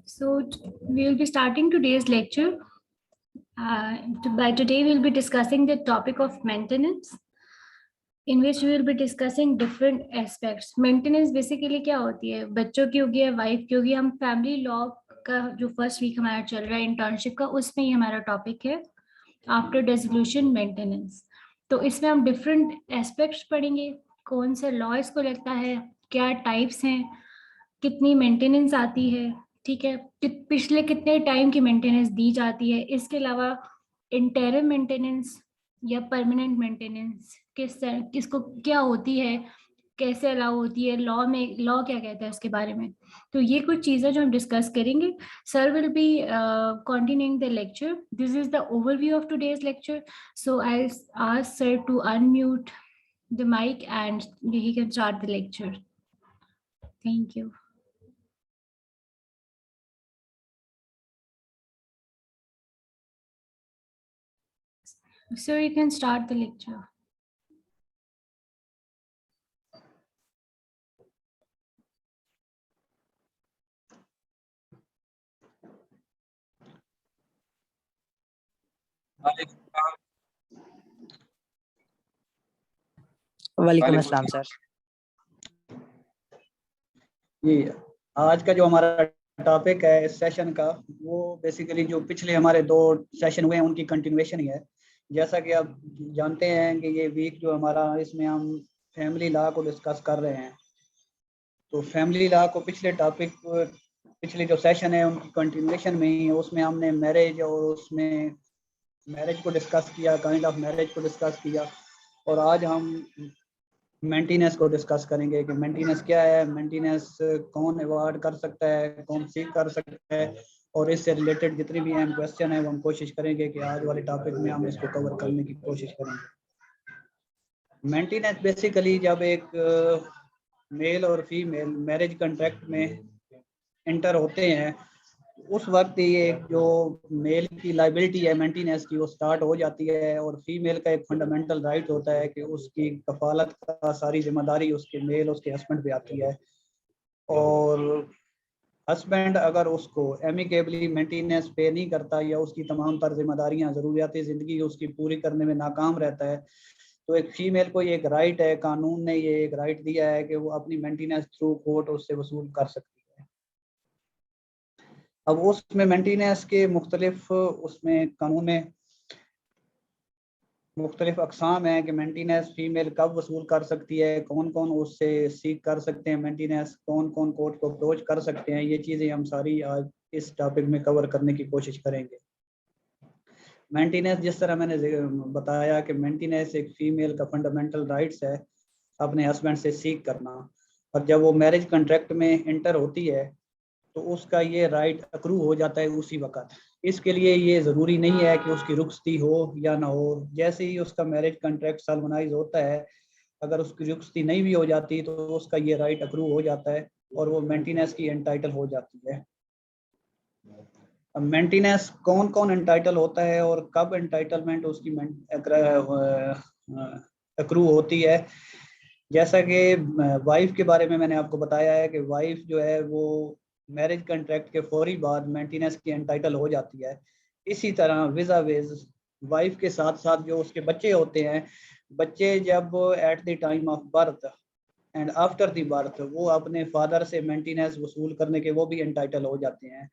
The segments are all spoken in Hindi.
We will be starting today's lecture. By today, we'll be discussing the topic of maintenance, in which we will be discussing different aspects. Maintenance basically क्या होती है, बच्चों की होगी या वाइफ की होगी. हम फैमिली लॉ का जो फर्स्ट वीक हमारा चल रहा है इंटर्नशिप का, उसमें ही हमारा टॉपिक है आफ्टर डिसोल्यूशन मेंटेनेंस. तो इसमें हम डिफरेंट एस्पेक्ट्स पढ़ेंगे, कौन से लॉ इसको लगता है, क्या टाइप्स हैं, कितनी मेंटेनेंस आती है, ठीक है, पिछले कितने टाइम की मेंटेनेंस दी जाती है. इसके अलावा इंटरिम मेंटेनेंस या परमानेंट मेंटेनेंस किसको क्या होती है, कैसे अलाउ होती है, लॉ क्या कहता है उसके बारे में. तो ये कुछ चीजें जो हम डिस्कस करेंगे. Sir will be continuing the lecture. This is the overview of today's lecture. So I ask sir to unmute the mic and he can start the lecture. Thank you. Sir, you can start the lecture. वालेकुम अस्सलाम सर. ये आज का जो हमारा टॉपिक है इस सेशन का, वो बेसिकली जो पिछले हमारे 2 सेशन हुए हैं उनकी कंटिन्यूएशन ही है. जैसा कि आप जानते हैं कि ये वीक जो हमारा, इसमें हम फैमिली लॉ को डिस्कस कर रहे हैं. तो फैमिली लॉ को पिछले जो सेशन है उनकी कंटिन्यूएशन में ही, उसमें हमने मैरिज और उसमें मैरिज को डिस्कस किया, काइंड ऑफ मैरिज को डिस्कस किया. और आज हम मेंटेनेंस को डिस्कस करेंगे कि मेंटेनेंस क्या है, मेंटेनेंस कौन अवॉर्ड कर सकता है, कौन सीख कर सकता है, और इससे रिलेटेड जितने भी अहम क्वेश्चन है वो हम कोशिश करेंगे कि आज वाले टॉपिक में हम इसको कवर करने की कोशिश करेंगे. मेंटेनेंस बेसिकली जब एक मेल और फीमेल मैरिज कॉन्ट्रैक्ट में एंटर होते हैं, उस वक्त ये जो मेल की लाइबिलिटी है मेंटेनेंस की, वो स्टार्ट हो जाती है. और फीमेल का एक फंडामेंटल राइट होता है कि उसकी कफालत का सारी जिम्मेदारी उसके हस्बैंड पे आती है. और हस्बैंड अगर उसको एमिकेबली मेंटेनेंस पे नहीं करता या उसकी तमाम तर जिम्मेदारियां ज़रूरियात ज़िंदगी उसकी पूरी करने में नाकाम रहता है, तो एक फीमेल को ये एक राइट है, कानून ने ये एक राइट दिया है कि वो अपनी मेंटेनेंस थ्रू कोर्ट उससे वसूल कर सकती है. अब उसमें मेंटेनेंस के मुख्तलिफ उसमें कानून में मुख्तलिफ अकसाम है कि मेंटेनेंस फीमेल कब वसूल कर सकती है, कौन कौन उससे सीख कर सकते हैं मेंटेनेंस, कौन कौन कोर्ट को अप्रोच कर सकते हैं. ये चीज़ें हम सारी आज इस टॉपिक में कवर करने की कोशिश करेंगे. मेंटेनेंस, जिस तरह मैंने बताया कि मेंटेनेंस एक फीमेल का फंडामेंटल राइट्स है अपने हस्बैंड से सीख करना. और जब वो मैरिज कॉन्ट्रैक्ट में एंटर होती है तो उसका ये राइट अक्रू हो जाता है उसी वक्त. इसके लिए ये ज़रूरी नहीं है कि उसकी रुखसती हो या ना हो. जैसे ही उसका मैरिज कॉन्ट्रैक्ट सॉल्वनाइज होता है, अगर उसकी रुखसती नहीं भी हो जाती तो उसका ये राइट अक्रू हो जाता है और वो मेंटेनेंस की एंटाइटल हो जाती है. अब मेंटेनेंस कौन कौन एंटाइटल होता है और कब एंटाइटलमेंट उसकी अक्रू होती है. जैसा कि वाइफ के बारे में मैंने आपको बताया है कि वाइफ जो है वो मैरिज कॉन्ट्रैक्ट के फौरी बाद मेंटेनेंस की एंटाइटल हो जाती है. इसी तरह विजा वेज वाइफ के साथ साथ जो उसके बच्चे होते हैं, बच्चे जब eight the time of birth and after the birth वो अपने फादर से मेंटेनेंस वसूल करने के वो भी एंटाइटल हो जाते हैं.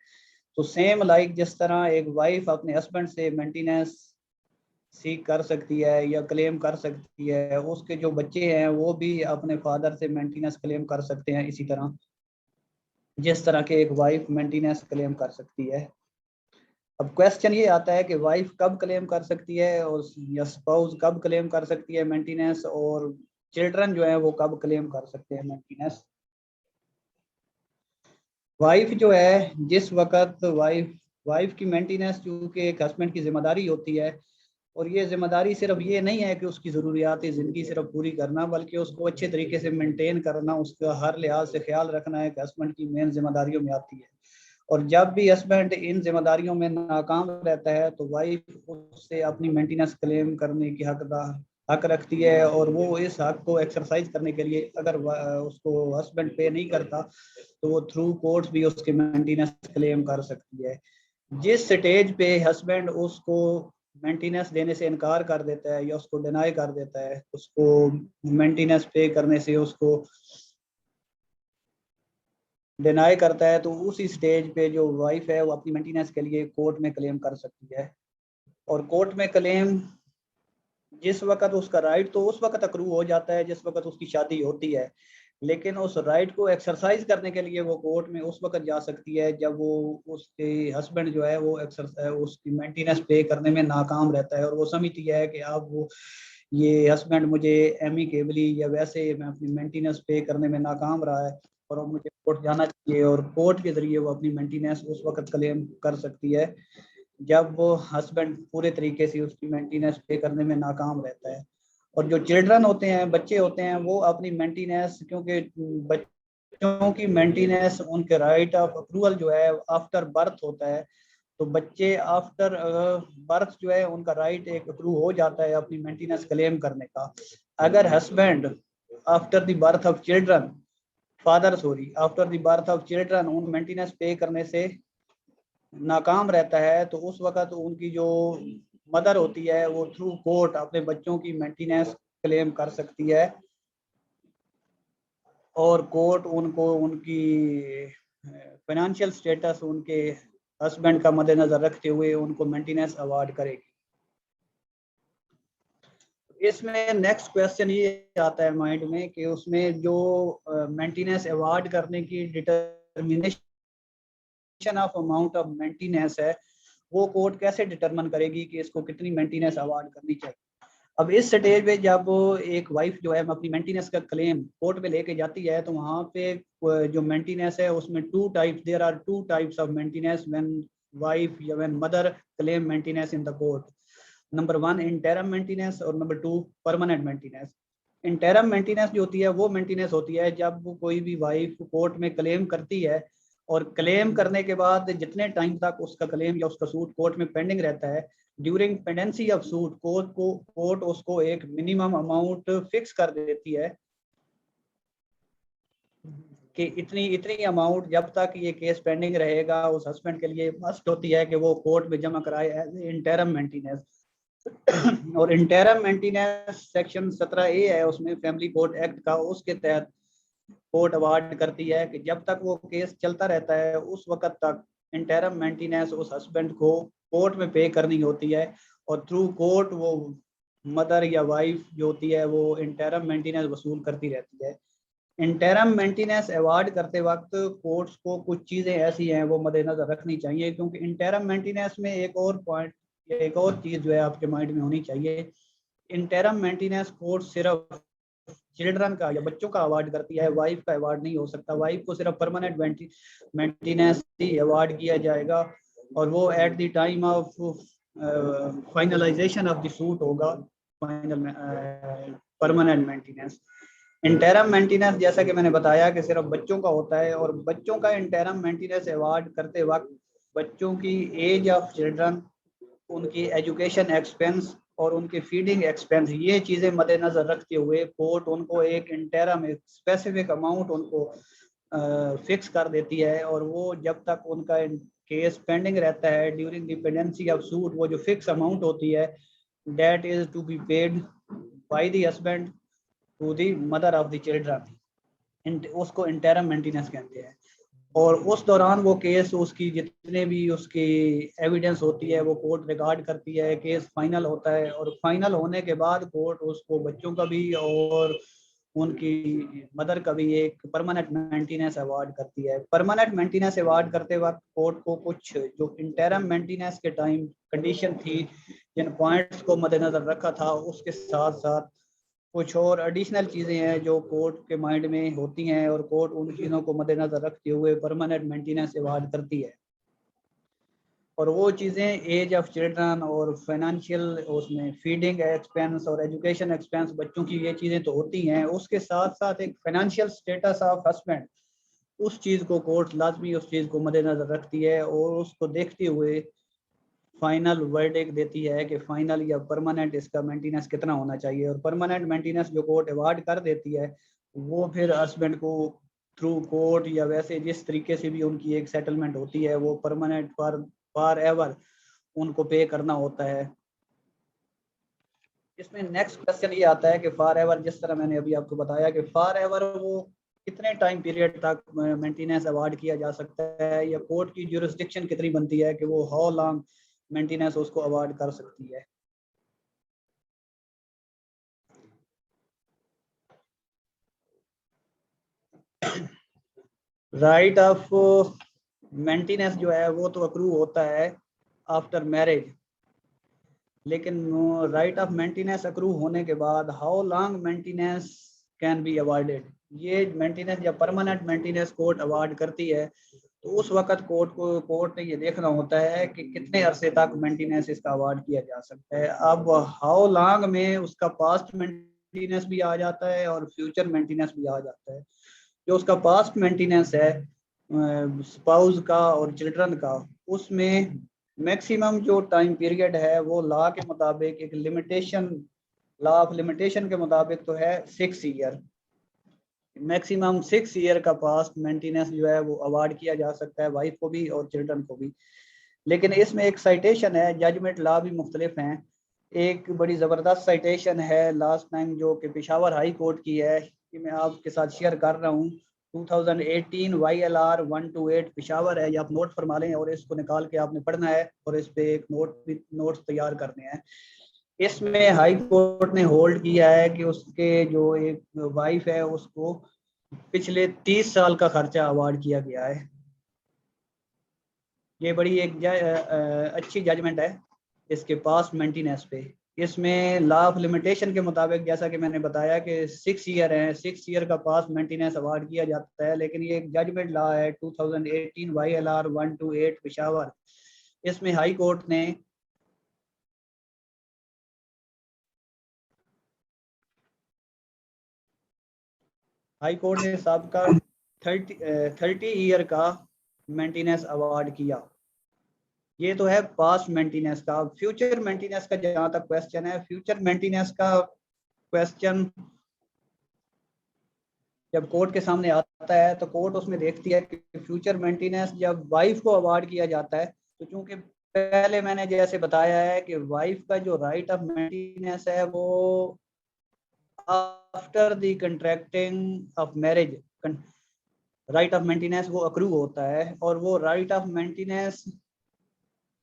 तो सेम लाइक जिस तरह एक वाइफ अपने हस्बैंड से मेंटेनेंस सीख कर सकती है या क्लेम कर सकती है, उसके जो बच्चे हैं वो भी अपने फादर से मेंटेनेंस क्लेम कर सकते हैं, इसी तरह जिस तरह के एक वाइफ मेंटेनेंस क्लेम कर सकती है. अब क्वेश्चन ये आता है कि वाइफ कब क्लेम कर सकती है और या स्पाउस कब क्लेम कर सकती है मेंटेनेंस, और चिल्ड्रन जो है वो कब क्लेम कर सकते हैं मेंटेनेंस. वाइफ जो है, जिस वक्त वाइफ की मेंटेनेंस चूँकि एक हस्बैंड की जिम्मेदारी होती है, और ये जिम्मेदारी सिर्फ ये नहीं है कि उसकी ज़रूरियात ज़िंदगी सिर्फ पूरी करना, बल्कि उसको अच्छे तरीके से मेंटेन करना, उसका हर लिहाज से ख्याल रखना है कि हस्बैंड की मेन जिम्मेदारियों में आती है. और जब भी हस्बैंड इन जिम्मेदारियों में नाकाम रहता है तो वाइफ उससे अपनी मेंटेनेंस क्लेम करने की हकदार हक रखती है, और वो इस हक को एक्सरसाइज करने के लिए अगर उसको हस्बैंड पे नहीं करता तो वो थ्रू कोर्ट्स भी उसके मेंटेनेंस क्लेम कर सकती है। जिस स्टेज पे हस्बैंड उसको मेंटेनेंस देने से इनकार कर देता है या उसको डिनाई कर देता है, उसको मेंटेनेंस पे करने से उसको डिनाई करता है, तो उसी स्टेज पे जो वाइफ है वो अपनी मेंटेनेंस के लिए कोर्ट में क्लेम कर सकती है। और कोर्ट में क्लेम जिस वक्त उसका राइट तो उस वक्त अक्रू हो जाता है जिस वक्त उसकी शादी होती है, लेकिन उस राइट को एक्सरसाइज करने के लिए वो कोर्ट में उस वक्त जा सकती है जब वो उसके हस्बैंड जो है वो उसकी मेंटेनेंस पे करने में नाकाम रहता है, और वो समझती है कि अब वो ये हस्बैंड मुझे एमिकेबली या वैसे मैं अपनी मेंटेनेंस पे करने में नाकाम रहा है और अब मुझे कोर्ट जाना चाहिए, और कोर्ट के जरिए वो अपनी मेंटेनेंस उस वक्त क्लेम कर सकती है जब वो हस्बैंड पूरे तरीके से उसकी मेंटेनेंस पे करने में नाकाम रहता है। और जो चिल्ड्रन होते हैं, बच्चे होते हैं, वो अपनी मेंटेनेंस, क्योंकि बच्चों की मेंटेनेंस उनके राइट ऑफ अप्रूवल जो है आफ्टर बर्थ होता है, तो बच्चे आफ्टर बर्थ जो है उनका राइट एक अप्रूव हो जाता है अपनी मेंटेनेंस क्लेम करने का। अगर husband after the birth of children father sorry after the birth of children उन मेंटेनेंस पे करने से नाकाम रहता है, तो उस वक्त उनकी जो मदर होती है वो थ्रू कोर्ट अपने बच्चों की मेंटेनेंस क्लेम कर सकती है, और कोर्ट उनको उनकी फाइनेंशियल स्टेटस उनके हस्बैंड का मद्देनजर रखते हुए उनको मेंटेनेंस अवार्ड करेगी। इसमें नेक्स्ट क्वेश्चन ये आता है माइंड में कि उसमें जो मेंटेनेंस अवार्ड करने की determination of amount of maintenance है, वो कोर्ट कैसे डिटरमिन करेगी कि इसको कितनी मेंटेनेंस अवार्ड करनी चाहिए। अब इस स्टेज पे जब एक वाइफ जो है अपनी मेंटेनेंस का क्लेम कोर्ट पे लेके जाती है, तो वहाँ पे जो मेंटेनेंस है उसमें there are two types of maintenance when wife या when mother claim maintenance in the court. Number 1 interim maintenance और number 2 permanent maintenance. Interim maintenance जो होती है वो मेंटेनेंस होती है जब कोई भी वाइफ कोर्ट में क्लेम करती है, और क्लेम करने के बाद जितने टाइम तक उसका क्लेम या उसका सूट कोर्ट में पेंडिंग रहता है, during pendency of suit court उसको एक मिनिमम अमाउंट फिक्स कर देती है कि इतनी इतनी अमाउंट जब तक ये केस पेंडिंग रहेगा उस हस्बैंड के लिए मस्ट होती है कि वो कोर्ट में जमा कराए एज इंटरम मेंटेनेंस। और इंटरम मेंटेनेंस सेक्शन 17A है उसमें फैमिली कोर्ट एक्ट का, उसके तहत कोर्ट अवार्ड करती है कि जब तक वो केस चलता रहता है उस वक्त तक इंटरम मेंटेनेंस उस हस्बैंड को कोर्ट में पे करनी होती है, और थ्रू कोर्ट वो मदर या वाइफ जो होती है वो इंटरम मेंटेनेंस वसूल करती रहती है। इंटरम मेंटेनेंस अवार्ड करते वक्त कोर्ट्स को कुछ चीज़ें ऐसी हैं वो मद्देनजर रखनी चाहिए, क्योंकि इंटरम मेंटेनेंस में एक और पॉइंट या एक और चीज़ जो है आपके माइंड में होनी चाहिए। इंटरम मेंटेनेंस कोर्ट सिर्फ चिल्ड्रन का या बच्चों का अवार्ड करती है, वाइफ का अवार्ड नहीं हो सकता। वाइफ को सिर्फ परमानेंट मेंटेनेंस ही अवार्ड किया जाएगा, और वो at the time of finalisation of the suit होगा final permanent maintenance. Interim maintenance जैसा कि मैंने बताया कि सिर्फ बच्चों का होता है, और बच्चों का इंटरम मेंटेनेंस अवार्ड करते वक्त बच्चों की एज ऑफ चिल्ड्रन, उनकी एजुकेशन एक्सपेंस और उनके फीडिंग एक्सपेंस, ये चीज़ें मद्देनजर रखते हुए कोर्ट उनको एक इंटरम एक स्पेसिफिक अमाउंट उनको फिक्स कर देती है, और वो जब तक उनका केस पेंडिंग रहता है during the pendency of suit, वो जो फिक्स अमाउंट होती है that is to be paid by the husband to the mother of the children, उसको इंटरम मेंटेनेंस कहते हैं। और उस दौरान वो केस उसकी जितने भी उसकी एविडेंस होती है वो कोर्ट रिकॉर्ड करती है, केस फाइनल होता है, और फाइनल होने के बाद कोर्ट उसको बच्चों का भी और उनकी मदर का भी एक परमानेंट मेंटेनेंस अवार्ड करती है। परमानेंट मेंटेनेंस अवार्ड करते वक्त कोर्ट को कुछ जो इंटरम मेंटेनेंस के टाइम कंडीशन थी, जिन पॉइंट्स को मद्देनजर रखा था, उसके साथ साथ कुछ और एडिशनल चीज़ें हैं जो कोर्ट के माइंड में होती हैं, और कोर्ट उन चीज़ों को मद्देनजर रखते हुए परमानेंट मेंटेनेंस अवार्ड करती है। और वो चीज़ें एज ऑफ चिल्ड्रन और फाइनेंशियल उसमें फीडिंग एक्सपेंस और एजुकेशन एक्सपेंस बच्चों की, ये चीज़ें तो होती हैं, उसके साथ साथ एक फाइनेंशियल स्टेटस ऑफ हस्बैंड, उस चीज़ को कोर्ट लाजमी उस चीज़ को मद्देनजर रखती है, और उसको देखते हुए फाइनल वर्डिक्ट देती है कि फाइनल या परमानेंट इसका मेंटेनेंस कितना होना चाहिए, और परमानेंट मेंटेनेंस जो कोर्ट अवार्ड कर देती है वो फिर हस्बैंड को थ्रू कोर्ट या वैसे जिस तरीके से भी उनकी एक सेटलमेंट होती है वो परमानेंट फॉर एवर उनको पे करना होता है। इसमें नेक्स्ट क्वेश्चन ये आता है कि फॉर एवर, जिस तरह मैंने अभी आपको बताया कि फॉर एवर वो कितने टाइम पीरियड तक मेंटेनेंस अवार्ड किया जा सकता है, या कोर्ट की ज्यूरिसडिक्शन कितनी बनती है कि वो हाउ लॉन्ग मेंटेनेंस उसको अवार्ड कर सकती है। राइट ऑफ मेंटेनेंस जो है वो तो अक्रू होता है आफ्टर मैरिज, लेकिन राइट ऑफ मेंटेनेंस अक्रू होने के बाद how long maintenance can be awarded, ये मेंटेनेंस या परमानेंट मेंटेनेंस कोर्ट अवार्ड करती है, तो उस वक्त कोर्ट ने ये देखना होता है कि कितने अरसे तक मेंटेनेंस इसका अवार्ड किया जा सकता है। अब हाउ लॉन्ग में उसका पास्ट मेंटेनेंस भी आ जाता है और फ्यूचर मेंटेनेंस भी आ जाता है। जो उसका पास्ट मेंटेनेंस है स्पाउस का और चिल्ड्रन का, उसमें मैक्सिमम जो टाइम पीरियड है वो लॉ के मुताबिक एक लिमिटेशन, लॉ ऑफ लिमिटेशन के मुताबिक तो है 6 ईयर, मैक्सिमम 6 ईयर का पास्ट मेंटेनेंस जो है वो अवार्ड किया जा सकता है वाइफ को भी और चिल्ड्रन को भी। लेकिन इसमें एक साइटेशन है, जजमेंट लॉ भी मुख्तलिफ हैं। एक बड़ी ज़बरदस्त साइटेशन है लास्ट टाइम जो कि पेशावर हाई कोर्ट की है, कि मैं आपके साथ शेयर कर रहा हूँ। 2018 YLR 128 पेशावर है, ये आप नोट फरमा लें और इसको निकाल के आपने पढ़ना है और इस पे एक नोट्स तैयार करने हैं। इसमें हाई कोर्ट ने होल्ड किया है कि उसके जो एक वाइफ है उसको पिछले 30 साल का खर्चा अवार्ड किया गया है। ये बड़ी एक अच्छी जजमेंट है इसके पास मेंटेनेंस पे। इसमें लॉ ऑफ लिमिटेशन के मुताबिक जैसा कि मैंने बताया कि 6 ईयर है, 6 ईयर का पास मेंटेनेंस अवार्ड किया जाता है, लेकिन ये एक जजमेंट लॉ है 2018 YLR 128 पेशावर। इसमें हाई कोर्ट ने सबका 30 ईयर का मेंटेनेंस अवार्ड किया। ये तो है पास्ट मेंटेनेंस का। फ्यूचर मेंटेनेंस का जहाँ तक क्वेश्चन है, फ्यूचर मेंटेनेंस का क्वेश्चन जब कोर्ट के सामने आता है तो कोर्ट उसमें देखती है कि फ्यूचर मेंटेनेंस जब वाइफ को अवार्ड किया जाता है, तो चूंकि पहले मैंने जैसे बताया है कि वाइफ का जो राइट ऑफ मेंटेनेंस है वो after the contracting of marriage right of maintenance वो अक्रू होता है, और वो राइट ऑफ मेंटेनेंस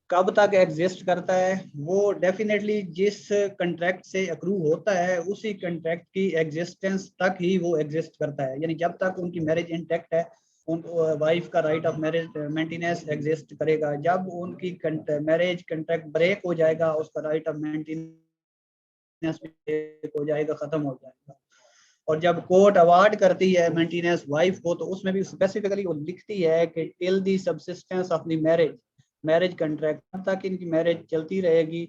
कब तक एग्जिस्ट करता है, वो डेफिनेटली जिस कंट्रैक्ट से अक्रू होता है उसी कंट्रैक्ट की एग्जिस्टेंस तक ही वो एग्जिस्ट करता है। यानी जब तक उनकी मैरिज इंटैक्ट है उन वाइफ का right of marriage maintenance exist करेगा। जब उनकी मैरिज कंट्रैक्ट ब्रेक हो जाएगा उसका राइट ऑफ मेंटेनेंस ब्रेक हो जाएगा, खत्म हो जाएगा। और जब कोर्ट अवार्ड करती है मेंटेनेंस वाइफ को तो उसमें भी स्पेसिफिकली वो लिखती है कि till the subsistence of the marriage contract तक इनकी मैरिज चलती रहेगी,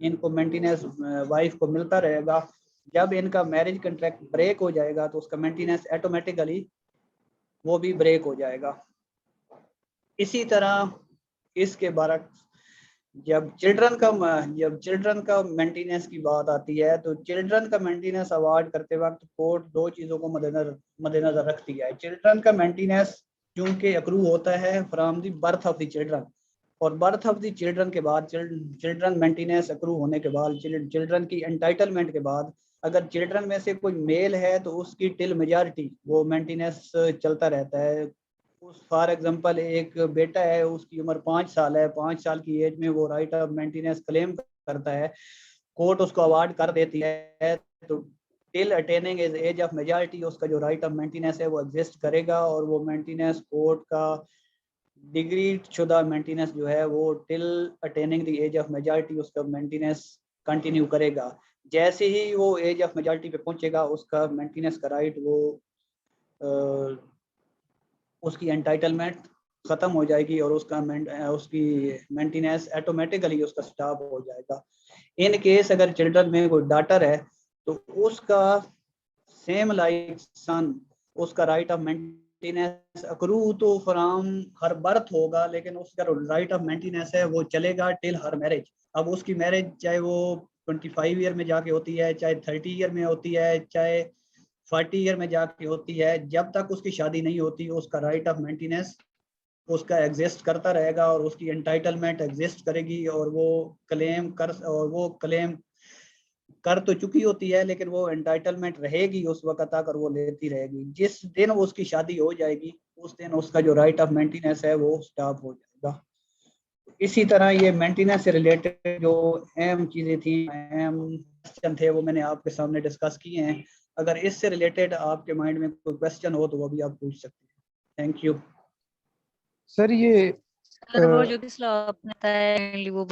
इनको मेंटेनेंस वाइफ को मिलता रहेगा। जब इनका मैरिज कंट्रैक्ट ब्रेक हो जाएगा तो उसका मेंटेनेंस ऑटोमेटिकली वो भी ब्रेक हो जाएगा। इसी तरह इसके बारे जब चिल्ड्रन का मेंटेनेंस की बात आती है तो चिल्ड्रन का मेंटेनेंस अवार्ड करते वक्त कोर्ट दो चीज़ों को मद्देनजर रखती है। चिल्ड्रन का मेंटेनेंस चूंकि अक्रू होता है from the birth of the children, और बर्थ ऑफ द चिल्ड्रन के बाद चिल्ड्रन मेंटेनेंस अक्रू होने के बाद चिल्ड्रन की एंटाइटलमेंट के बाद अगर चिल्ड्रन में से कोई मेल है तो उसकी टिल मेजॉरिटी वो मेंटेनेंस चलता रहता है। फॉर एग्जांपल एक बेटा है उसकी उम्र 5 साल है, 5 साल की एज में वो राइट ऑफ मेंटेनेंस क्लेम करता है, कोर्ट उसको अवार्ड कर देती है, तो till attaining age of majority उसका जो राइट ऑफ मेंटेनेंस है वो एग्जिस्ट करेगा, और वो मेंटेनेंस कोर्ट का डिग्री शुदा मेंटेनेंस जो है वो till attaining the age of majority उसका मेंटेनेंस कंटिन्यू करेगा। जैसे ही वो एज ऑफ मेजॉरिटी पे पहुंचेगा उसका मेंटेनेंस का राइट वो उसकी एंटाइटलमेंट खत्म हो जाएगी और उसकी मेंटेनेंस ऑटोमेटिकली उसका स्टॉप हो जाएगा। इन केस अगर चिल्ड्रन में कोई डॉटर है तो उसका सेम लाइक सन उसका राइट ऑफ मेंटेनेंस अक्रू तो फ्रॉम हर बर्थ होगा, लेकिन उसका राइट ऑफ मेंटेनेंस है वो चलेगा टिल हर मैरिज। अब उसकी मैरिज चाहे वो 25 ईयर में जाके होती है, चाहे 30 ईयर में होती है, चाहे 40 ईयर में जाके होती है, जब तक उसकी शादी नहीं होती उसका राइट ऑफ मेंटेनेंस उसका एग्जिस्ट करता रहेगा और उसकी एंटाइटलमेंट एग्जिस्ट करेगी, और वो क्लेम कर तो चुकी होती है, लेकिन वो एंटाइटलमेंट रहेगी उस वक्त तक और वो लेती रहेगी। जिस दिन उसकी शादी हो जाएगी उस दिन उसका जो राइट ऑफ मेंटेनेंस है वो स्टॉप हो जाएगा। इसी तरह ये मेंटेनेंस से रिलेटेड जो अहम चीजें थी, अहम क्वेश्चन थे, वो मैंने आपके सामने डिस्कस किए हैं। अगर इससे रिलेटेड आपके माइंड में कोई क्वेश्चन हो तो वो भी आप पूछ सकते हैं। Thank you sir. ये सर वो जो आपने बताया वो